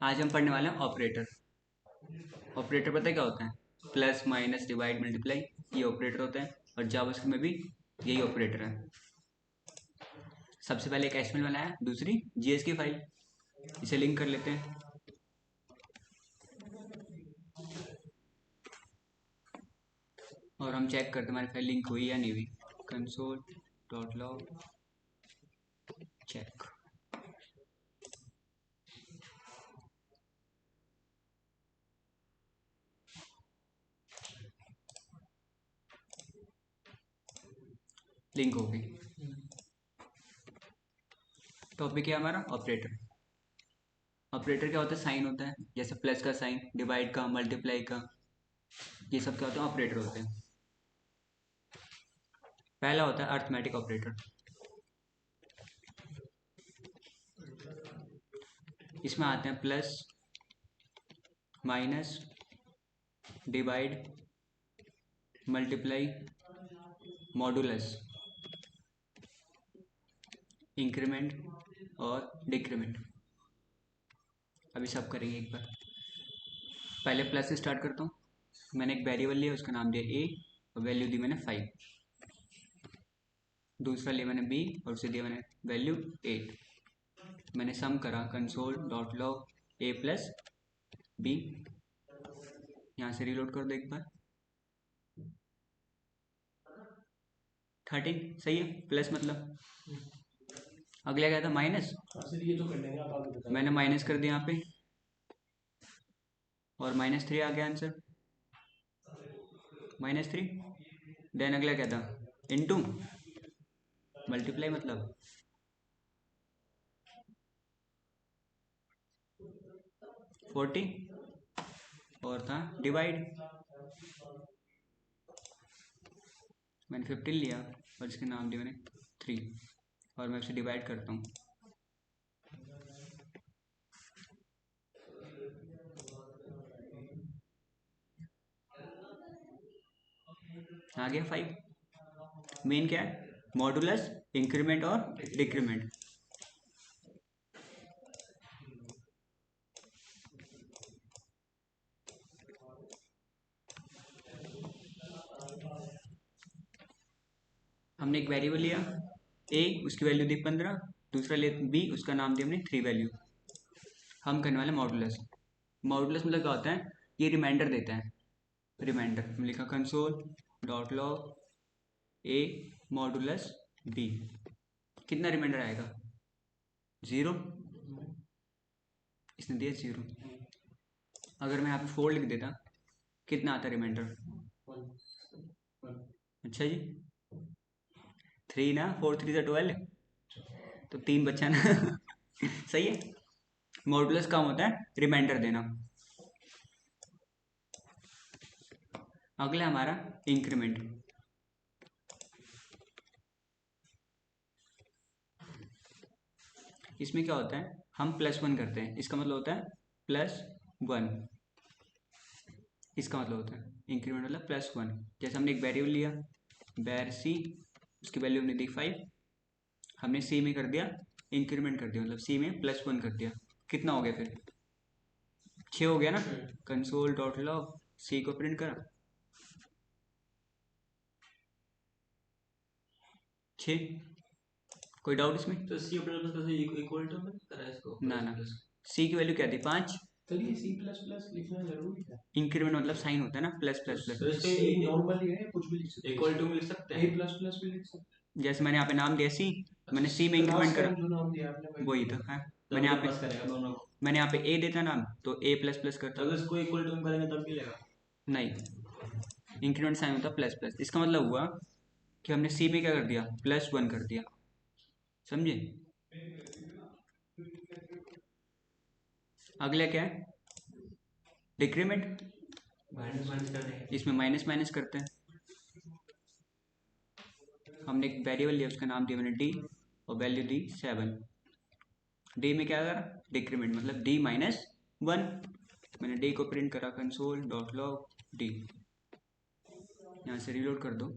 आज हम पढ़ने वाले हैं ऑपरेटर। ऑपरेटर पता है क्या होता है? प्लस माइनस डिवाइड मल्टीप्लाई, ये ऑपरेटर होते हैं। और जावास्क्रिप्ट में भी यही ऑपरेटर है। सबसे पहले एक एचटीएमएल बनाया, दूसरी जीएस की फाइल, इसे लिंक कर लेते हैं। और हम चेक करते हैं हमारी फाइल लिंक हुई या नहीं हुई। console.log check. लिंक हो गई। टॉपिक है हमारा ऑपरेटर। ऑपरेटर क्या होता है? साइन होता है, जैसे प्लस का साइन, डिवाइड का, मल्टीप्लाई का, ये सब क्या होता है? ऑपरेटर होते हैं। पहला होता है अर्थमेटिक ऑपरेटर। इसमें आते हैं plus, minus, divide, multiply, modulus, increment और डिक्रीमेंट। अभी सब करेंगे एक बार। पहले प्लस से स्टार्ट करता हूँ। मैंने एक वेरिएबल लिया, उसका नाम दिया ए और वैल्यू दी मैंने 5। दूसरा लिया मैंने बी और उसे दिया मैंने वैल्यू 8। मैंने सम करा console.log a प्लस बी। यहाँ से रीलोड कर दो एक बार। 13 सही है, प्लस मतलब। अगला क्या था? माइनस। ये तो कर लेंगे, आप आगे बताओ। मैंने माइनस कर दिया यहाँ पे और -3 आ गया आंसर, -3। देन अगला क्या था? इनटू मल्टीप्लाई मतलब 40 और था डिवाइड। मैंने 15 लिया और इसके नाम दिया मैंने 3 और मैं उसे डिवाइड करता हूँ। आ गया 5। मेन क्या है? मॉडुलस, इंक्रीमेंट और डिक्रीमेंट। हमने एक वेरिएबल लिया ए, उसकी वैल्यू दी 15। दूसरा लिया बी, उसका नाम दिया हमने 3 वैल्यू। हम करने वाले मॉडुलस। मॉडुलस मतलब क्या होता है? ये रिमाइंडर देता है। रिमाइंडर हमने लिखा console.log ए मॉडुलस बी। कितना रिमाइंडर आएगा? 0। इसने दिया 0। अगर मैं यहाँ पे 4 लिख देता, कितना आता रिमाइंडर? अच्छा जी, 3 ना, 4 3 से 12, तो 3 बचा ना। सही है। मॉडुलस काम होता है रिमाइंडर देना। अगला हमारा इंक्रीमेंट। इसमें क्या होता है? हम +1 करते हैं, इसका मतलब होता है +1। इसका मतलब होता है इंक्रीमेंट मतलब +1। जैसे हमने एक वेरिएबल लिया var c, उसकी वैल्यू हमने दी 5। हमने c में कर दिया इंक्रीमेंट कर दिया, मतलब c में +1 कर दिया। कितना हो गया फिर? 6 हो गया ना। console.log c को प्रिंट करा 6। कोई डाउट इसमें? तो C plus plus equal to में करा इसको ना ना, c की वैल्यू क्या थी? 5। तो ये सी प्लस प्लस लिखना जरूरी है। इंक्रीमेंट मतलब साइन होता है ना, प्लस प्लस तो प्लस। इसके नॉर्मली है, कुछ भी लिख सकते हैं, इक्वल टू में लिख सकते हैं, ए प्लस प्लस भी लिख सकते हैं। जैसे मैंने यहाँ पे नाम दिया सी, मैंने सी में इंक्रीमेंट करा, जो नाम दिया आपने वही था। हाँ, मैंने यहाँ पे करेगा दोनों को। मैंने यहाँ पे ए देता नाम तो ए प्लस प्लस करता। अगर इसको इक्वल टू में करेंगे तब मिलेगा। नहीं, इंक्रीमेंट साइन होता प्लस प्लस। इसका मतलब हुआ कि हमने सी में क्या कर दिया? +1 कर दिया। समझे? अगला क्या है? डिक्रीमेंट। माइनस माइनस कर देंगे। इसमें माइनस माइनस करते हैं। हमने एक वेरिएबल लिया, उसका नाम दिया मैंने डी और वैल्यू दी 7। डी में क्या करा? डिक्रीमेंट मतलब d-1। मैंने डी को प्रिंट करा console.log d। यहाँ से रीलोड कर दो।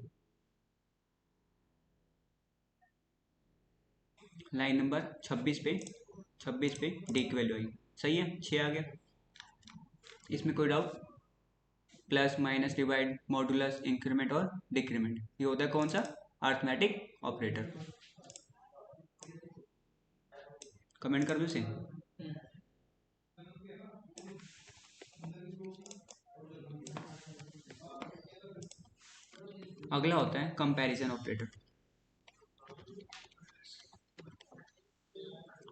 लाइन नंबर 26 पे डी की वैल्यू आई। सही है, 6 आ गया। इसमें कोई doubt? Plus minus divide modulus increment और डिक्रीमेंट, ये होता है कौन सा? Arithmetic operator. कमेंट कर दो इसे। अगला होता है कंपैरिजन ऑपरेटर।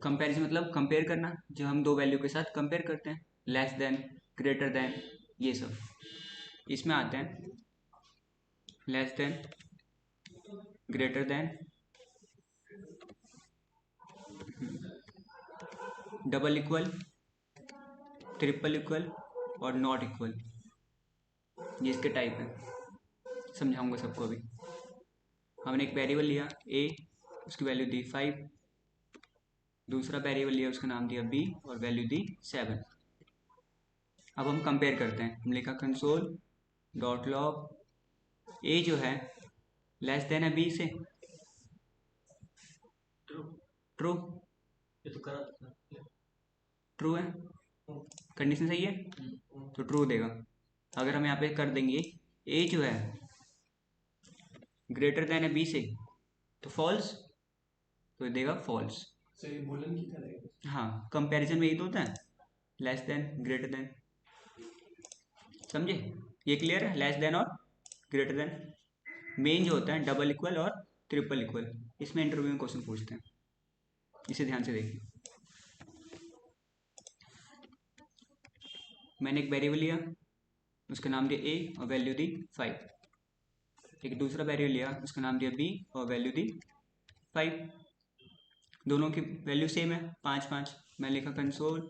कंपैरिजन मतलब कंपेयर करना, जो हम दो वैल्यू के साथ कंपेयर करते हैं, लेस देन, ग्रेटर देन, ये सब। इसमें आते हैं less than, greater than, double equal, triple equal और नॉट इक्वल, ये इसके टाइप है। समझाऊंगा सबको अभी। हमने एक वेरिएबल लिया a, उसकी वैल्यू दी 5, दूसरा वेरिएबल लिया, उसका नाम दिया b और वैल्यू दी 7। अब हम कंपेयर करते हैं। हम लिखा कंसोल डॉट लॉग a जो है लेस देन है b से, ट्रू, ये तो करा ट्रू है, कंडीशन सही है तो ट्रू देगा। अगर हम यहाँ पे कर देंगे a जो है ग्रेटर देन है b से तो फॉल्स, तो ये देगा फॉल्स। सही बोलन की तरह। हाँ, कंपैरिजन में यही तो होता है, लेस देन, ग्रेटर देन। समझे? ये क्लियर है, लेस देन और ग्रेटर देन। मेन जो होता है डबल इक्वल और ट्रिपल इक्वल, इसमें इंटरव्यू में क्वेश्चन पूछते हैं, इसे ध्यान से देखिए। मैंने एक वेरिएबल लिया, उसका नाम दिया a और वैल्यू दी 5। एक दूसरा वेरिएबल लिया, उसका नाम दिया b और वैल्यू दी 5। दोनों की वैल्यू सेम है, 5 5। मैं लिखा कंसोल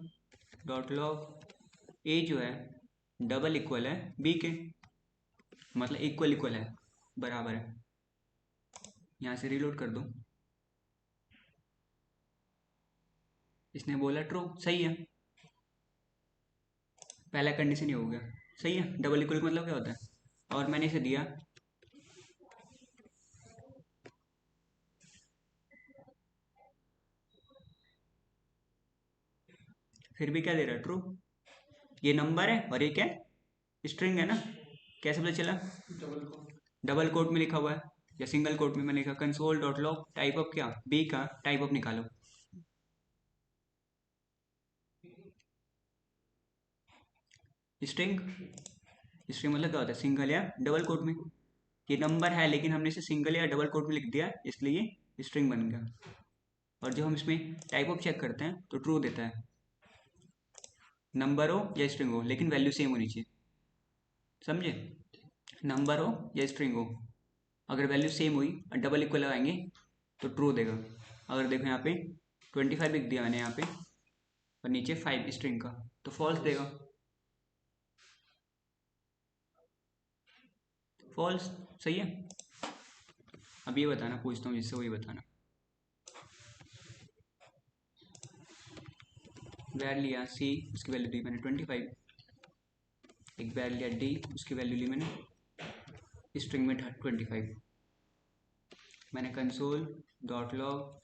डॉट लॉग a जो है डबल इक्वल है b के, मतलब इक्वल इक्वल है, बराबर है। यहाँ से रीलोड कर दो। इसने बोला ट्रू, सही है, पहला कंडीशन ही हो गया। सही है, डबल इक्वल मतलब क्या होता है? और मैंने इसे दिया फिर भी क्या दे रहा है? ट्रू। ये नंबर है और ये क्या है? स्ट्रिंग है ना। कैसे पता चला? डबल कोट में लिखा हुआ है या सिंगल कोट में। मैंने लिखा console dot log type of क्या, बी का टाइप ऑफ निकालो। स्ट्रिंग, स्ट्रिंग मतलब क्या होता है? सिंगल या डबल कोट में। ये नंबर है लेकिन हमने इसे सिंगल या डबल कोट में लिख दिया, इसलिए स्ट्रिंग बन गया। और जब हम इसमें टाइप ऑफ चेक करते हैं तो ट्रू देता है, नंबर हो या स्ट्रिंग हो, लेकिन वैल्यू सेम होनी चाहिए। समझे? नंबर हो या स्ट्रिंग हो, अगर वैल्यू सेम हुई और डबल इक्वल लगाएंगे तो ट्रू देगा। अगर देखो यहाँ पे 25 लिख दिया मैंने यहाँ पे और नीचे 5 स्ट्रिंग का, तो फॉल्स देगा। फॉल्स, सही है। अब ये बताना, पूछता हूँ जिससे वही बताना। वैर लिया सी, उसकी वैल्यू दी मैंने 25। एक वैर लिया डी, उसकी वैल्यू ली मैंने स्ट्रिंग में 25। मैंने console dot log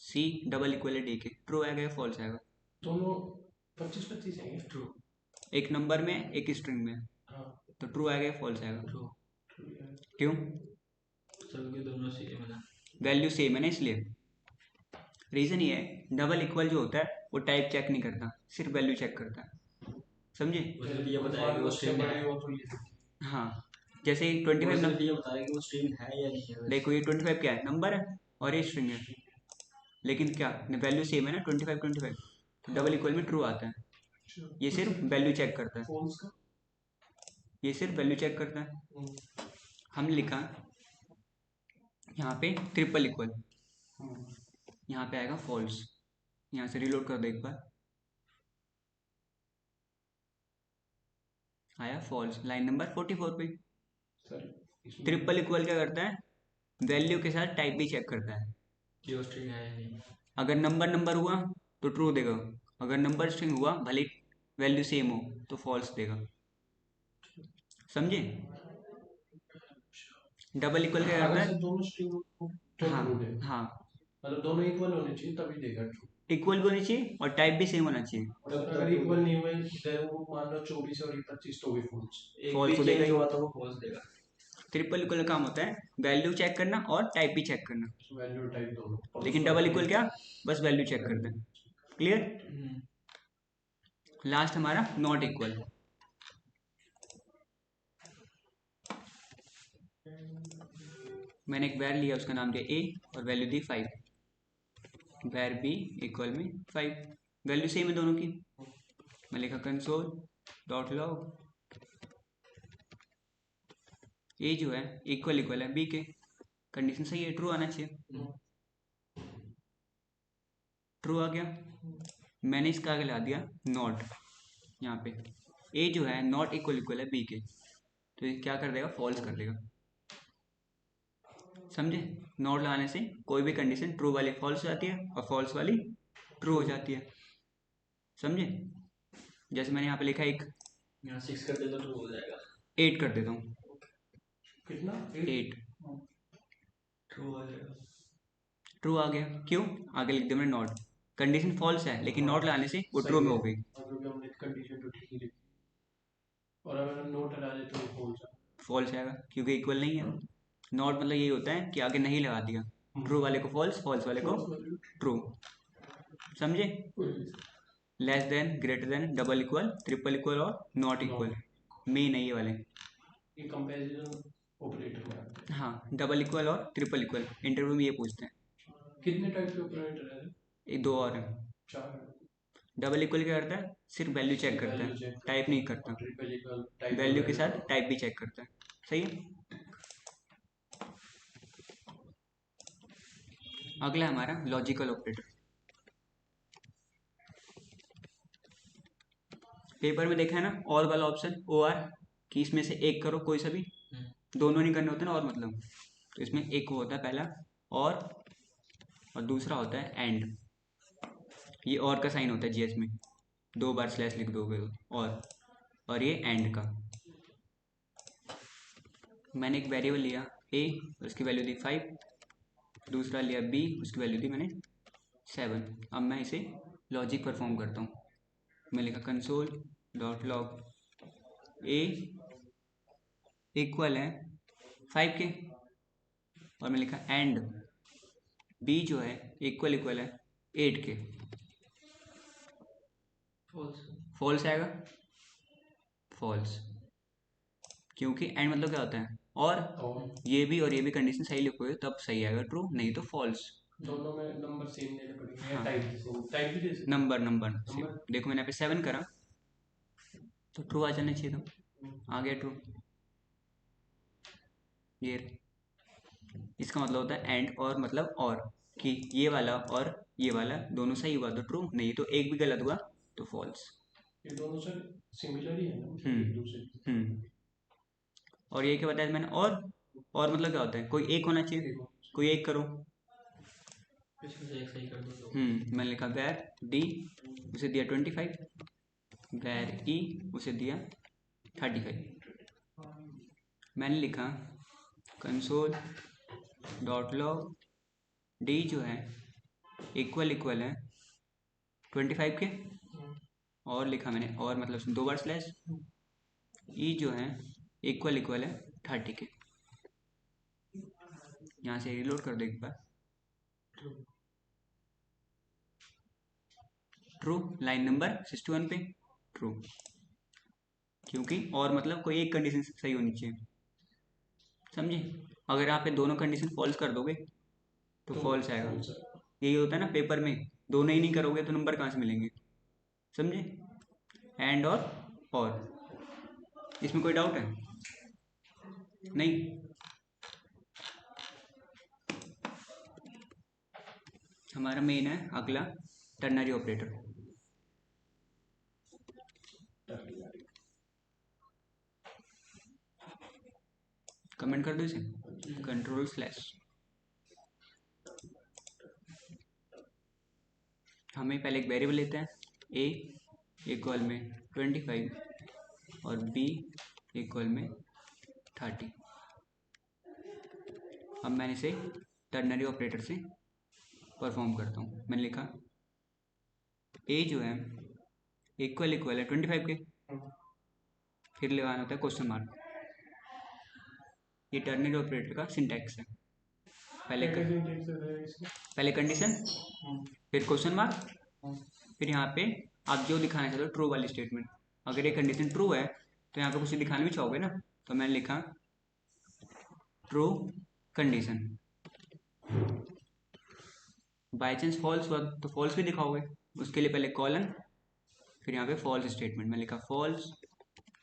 C double equal है डी के, ट्रू आएगा या फॉल्स आएगा? दोनों 25-25 है ट्रू। एक नंबर में एक स्ट्रिंग में, हाँ तो ट्रू आएगा या फॉल्स आएगा? ट्रू। क्यों? सबके दोनों सेम है, वैल्यू सेम है ना, इसलिए। रीजन ये है, डबल इक्वल जो होता है वो टाइप चेक नहीं करता, सिर्फ वैल्यू चेक करता है। समझे? ये बताया कि वो स्ट्रिंग है। हाँ, जैसे 25 नंबर, ये बताया कि वो स्ट्रिंग है या नहीं है। देखो ये 25 क्या है? नंबर है और ये स्ट्रिंग है, लेकिन क्या वैल्यू सेम है ना, 25 25, तो डबल इक्वल में ट्रू आता है। ये सिर्फ वैल्यू चेक करता है, ये सिर्फ वैल्यू चेक करता है। हमने लिखा यहाँ पे ट्रिपल इक्वल, यहाँ पे आएगा फॉल्स। यहाँ से रिलोड कर दो एक बार, आया फॉल्स लाइन नंबर 44 पे। ट्रिपल इक्वल क्या करता है? वैल्यू के साथ टाइप भी चेक करता है कि वो स्ट्रिंग है या नहीं। अगर नंबर नंबर हुआ तो ट्रू देगा, अगर नंबर स्ट्रिंग हुआ भले वैल्यू सेम हो तो फॉल्स देगा। समझे? डबल इक्वल क्या करता है? दोनों स्ट्रिंग तो हाँ ट्रू देगा। हाँ, मतलब दोनों इक्वल होने चाहिए तभी देगा ट्रू। इक्वल भी होनी चाहिए और टाइप भी सेम होना चाहिए। अगर इक्वल नहीं हुए इधर वो मान लो 24 और 25 तो भी फॉल्स, एक False भी तो देगा चेंज ही। हुआ तो वो फॉल्स देगा। ट्रिपल इक्वल का काम होता है वैल्यू चेक करना और टाइप भी चेक करना, वैल्यू टाइप दोनों। लेकिन डबल इक्वल क्या, बस वैल्यू चेक करते हैं। क्लियर। लास्ट हमारा नॉट इक्वल। मैंने एक वैर लिया, उसका नाम दिया ए और वैल्यू दी 5, वैर बी इक्वल में 5, वैल्यू सेम है दोनों की। मैं लिखा कंसोल डॉट लॉग ए जो है इक्वल इक्वल है बी के, कंडीशन सही है, ट्रू आना चाहिए। ट्रू आ गया। मैंने इसका आगे ला दिया नॉट, यहाँ पे ए जो है नॉट इक्वल इक्वल है बी के, तो ये क्या कर देगा, फॉल्स कर देगा। समझे, नॉट लगाने से कोई भी कंडीशन ट्रू वाली फॉल्स हो जाती है और फॉल्स वाली ट्रू हो जाती है। समझे, जैसे मैंने यहाँ पे लिखा एक, यहाँ 6 कर दे तो ट्रू हो जाएगा। 8 कर देता हूँ, कितना 8 ट्रू आ जाएगा। ट्रू आ गया। क्यों, आगे लिख दिया मैंने नॉट, कंडीशन फॉल्स है लेकिन नॉट लगाने से वो ट्रू में हो गई। क्योंकि हमने कंडीशन तो ठीक ही लिखी, और अगर नोट हटा दे तो वो फॉल्स है। फॉल्स आएगा क्योंकि इक्वल नहीं है। नॉट मतलब यही होता है कि आगे नहीं लगा दिया, ट्रू वाले को फॉल्स, फॉल्स वाले को ट्रू। समझे, less than, greater than, double equal, triple equal और नॉट इक्वल, मेन है ये वाले। ये कंपैरिजन ऑपरेटर में। हाँ, डबल इक्वल और ट्रिपल इक्वल इंटरव्यू में ये पूछते हैं। कितने टाइप के ऑपरेटर है? ये दो और हैं। 4। डबल इक्वल क्या करता है, सिर्फ वैल्यू चेक करता है, टाइप नहीं करता। ट्रिपल इक्वल टाइप वैल्यू के साथ टाइप भी चेक करता है। सही है। अगला हमारा लॉजिकल ऑपरेटर। पेपर में देखा है ना, और वाला ऑप्शन ओ आर, कि इसमें से एक करो कोई सा भी, दोनों नहीं करने होते ना और मतलब, तो इसमें एक होता है पहला और दूसरा होता है एंड। ये और का साइन होता है जीएस में, 2 बार स्लैश लिख दोगे तो, और ये एंड का। मैंने एक वेरिएबल लिया ए, उसकी वैल्यू दी 5, दूसरा लिया बी, उसकी वैल्यू दी मैंने 7। अब मैं इसे लॉजिक परफॉर्म करता हूँ। मैं लिखा कंसोल डॉट लॉग ए इक्वल है 5 के, और मैं लिखा एंड बी जो है इक्वल इक्वल है 8 के। फॉल्स आएगा, फॉल्स, क्योंकि एंड मतलब क्या होता है, और ये भी और ये भी कंडीशन सही लिखोगे तब सही आएगा ट्रू, नहीं तो फॉल्स। दोनों में नंबर सेम देने पड़ेंगे। हाँ, टाइप भी दे सकते नंबर देखो मैंने यहाँ पे 7 करा तो ट्रू आ जाना चाहिए था, आ गया ट्रू। ये इसका मतलब होता है एंड और मतलब और, कि ये वाला और ये वाला दोनों सही हुआ तो ट्रू, नहीं तो एक भी गलत हुआ तो फॉल्स। ये दोनों सर सिमिलर ही है ना, एक दूसरे। और ये क्या बताया मैंने, और मतलब क्या होता है, कोई एक होना चाहिए, कोई एक करो। एक सही कर दो तो। मैंने लिखा वैर डी, उसे दिया 25, वैर ई उसे दिया 35। मैंने लिखा कंसोल डॉट लॉग डी जो है इक्वल इक्वल है 25 के, और लिखा मैंने और मतलब 2 बार स्लैश, ई जो है इक्वल इक्वल है 30 के। यहाँ से रिलोड कर दो एक बार। ट्रू, लाइन नंबर 61 पे ट्रू, क्योंकि और मतलब कोई एक कंडीशन सही होनी चाहिए। समझे, अगर आप ये दोनों कंडीशन फॉल्स कर दोगे तो फॉल्स आएगा। यही होता है ना पेपर में, दोनों ही नहीं करोगे तो नंबर कहाँ से मिलेंगे। समझे, एंड और इसमें कोई डाउट है नहीं। हमारा मेन है अगला टर्नरी ऑपरेटर। कमेंट कर दो इसे, कंट्रोल स्लैश। हमें पहले एक वेरिएबल लेते हैं, ए इक्वल में 25 और बी इक्वल में 30। अब मैंने इसे टर्नरी ऑपरेटर से परफॉर्म करता हूँ। मैंने लिखा ए जो है इक्वल इक्वल है 25 के, फिर लगाना होता है क्वेश्चन मार्क। ये टर्नरी ऑपरेटर का सिंटैक्स है। पहले कंडीशन, फिर क्वेश्चन मार्क, फिर यहाँ पे आप जो दिखाना चाहते हो ट्रू वाली स्टेटमेंट। अगर ये कंडीशन ट्रू है तो यहाँ पे कुछ दिखाना भी चाहोगे ना, तो मैंने लिखा true condition. By chance false हुआ तो फॉल्स भी दिखाओगे, उसके लिए पहले कॉलन, फिर यहाँ पे फॉल्स स्टेटमेंट। मैं लिखा फॉल्स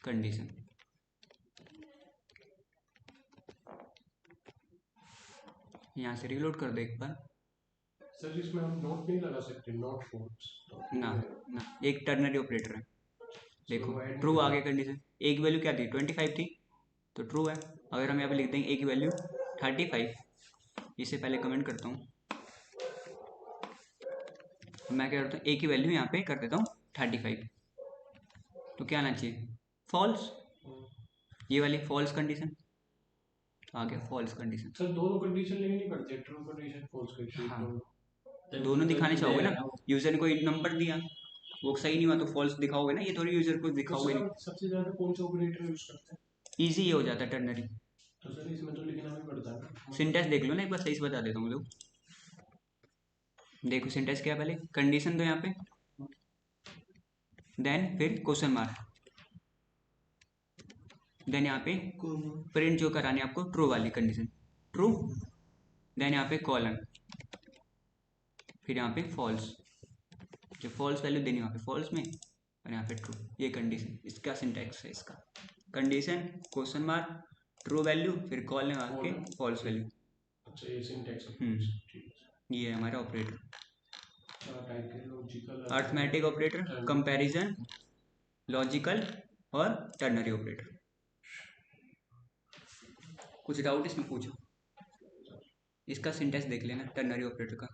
कंडीशन। यहाँ से रिलोड कर दो एक बार। सर इसमें हम नोट नहीं लगा सकते, नॉट फॉल्स ना ना, एक टर्नरी ऑपरेटर है। देखो ट्रू आ गया कंडीशन। ए की वैल्यू क्या थी 25 थी, तो ट्रू है। अगर हम यहाँ पे लिख देंगे ए की वैल्यू 35, इसे पहले कमेंट करता हूँ। मैं क्या करता हूँ, ए की वैल्यू यहाँ पे कर देता हूँ 35, तो क्या आना चाहिए फॉल्स। ये वाली फॉल्स कंडीशन आ गया, फॉल्स कंडीशन। सर दोनों कंडीशन लेनी नहीं पड़ती, ट्रू कंडीशन फॉल्स कंडीशन। हाँ, दोनों दिखाने चाहोगे ना। यूजर ने कोई नंबर दिया, वो सही नहीं हुआ तो फॉल्स दिखाओगे ना, ये थोड़ी यूजर को दिखाओगे नहीं। सबसे ज्यादा कौन सा ऑपरेटर यूज करते हैं? इजी ये हो जाता है टर्नरी। तो सर इसमें तो लिखना भी पड़ता है। सिंटेक्स देख लो ना एक बार, सही से बता देता हूँ। देखो सिंटेक्स क्या है, पहले कंडीशन दो यहाँ पे, देन फिर क्वेश्चन मार्क, देन यहाँ पे प्रिंट जो करानी है आपको ट्रू वाली कंडीशन, ट्रू, देन यहाँ पे कॉलन, फिर यहाँ पे फॉल्स, जो फॉल्स वैल्यू देनी वहाँ पे फॉल्स में, और यहाँ पे ट्रू। ये कंडीशन, इसका सिंटेक्स है इसका। Condition, question mark, true value, फिर कॉलन आके फॉल्स वैल्यू। अच्छा ये सिंटेक्स है। ये है हमारा operator. Logical, arithmetic operator, comparison, logical और टर्नरी ऑपरेटर। कुछ डाउट इसमें पूछो। इसका सिंटेक्स देख लेना टर्नरी ऑपरेटर का।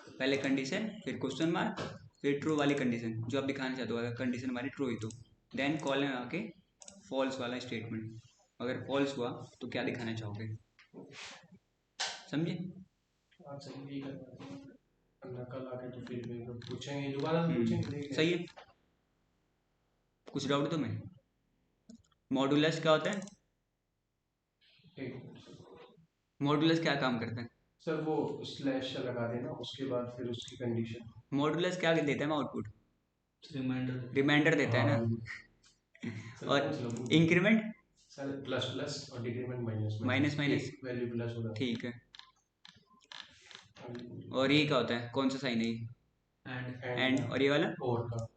पहले कंडीशन, फिर क्वेश्चन मार्क, फिर ट्रू वाली कंडीशन जो आप दिखाना चाहते हो, अगर कंडीशन हमारी ट्रू हुई तो देन कॉलन आके फॉल्स वाला स्टेटमेंट। अगर फॉल्स हुआ तो क्या दिखाना चाहोगे, समझे? कल आके तो फिर पूछेंगे, दोबारा पूछेंगे। सही है। कुछ डाउट तो मैं, मॉड्यूलस क्या होता है? मॉड्यूलस क्या काम करता है? सर वो स्लैश लगा देना, उसके बाद फिर उसकी कंडीशन। मॉड्यूलस क्या देता है आउटपुट? रिमाइंडर देता है ना। और इंक्रीमेंट सर प्लस प्लस और decrement minus minus minus, value plus होगा। ठीक है। और ये क्या होता है, कौन सा साइन है? एंड। और ये वाला और का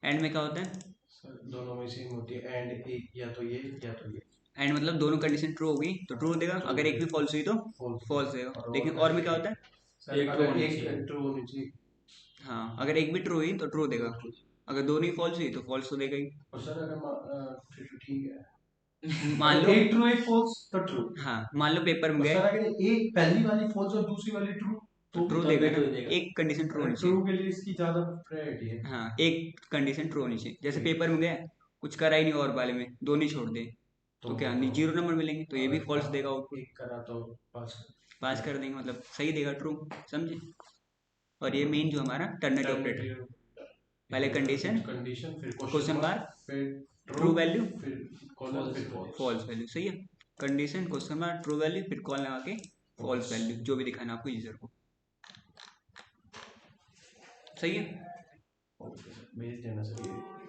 एंड में क्या होता है? सर दोनों में सेम होती है, एंड एक या तो ये या तो ये। एंड मतलब दोनों कंडीशन ट्रू होगी तो ट्रू देगा, अगर एक भी फॉल्स हुई तो फॉल्स देगा। लेकिन और में क्या होता है? एक ट्रू होनी चाहिए। हाँ, अगर एक भी ट्रू हुई तो ट्रू देगा, अगर दोनों ही फॉल्स हुई तो फॉल्स तो देगा ही। और सर अगर फिर ठीक है, मान लो एक ट्रू एक फॉल्स तो ट्रू। हाँ, मान लो पेपर में गए, सर अगर एक पहली वाली फॉल्स और दूसरी वाली ट्रू तो ट्रू देगा ना। एक कंडीशन ट्रू होनी चाहिए। ट्रू के लिए इसकी ज्यादा प्रायोरिटी है। हाँ, एक कंडीशन ट्रू होनी चाहिए। जैसे पेपर में गए, कुछ करा ही नहीं और वाले में, दोनों ही छोड़ दे तो क्या नहीं, 0 नंबर मिलेंगे, तो ये भी फॉल्स देगा आउटपुट। एक करा तो पास कर देंगे, मतलब सही देगा, ट्रू, समझे? और ये मेन जो हमारा टर्नरी ऑपरेटर, पहले कंडीशन, फिर क्वेश्चन मार्क, फिर ट्रू वैल्यू, फिर कॉलन, फिर फॉल्स वैल्यू। सही है। Condition, question mark, true value, फिर कॉल लगा के फॉल्स वैल्यू, जो भी दिखाना आपको यूजर को। सही है। भेज देना सर।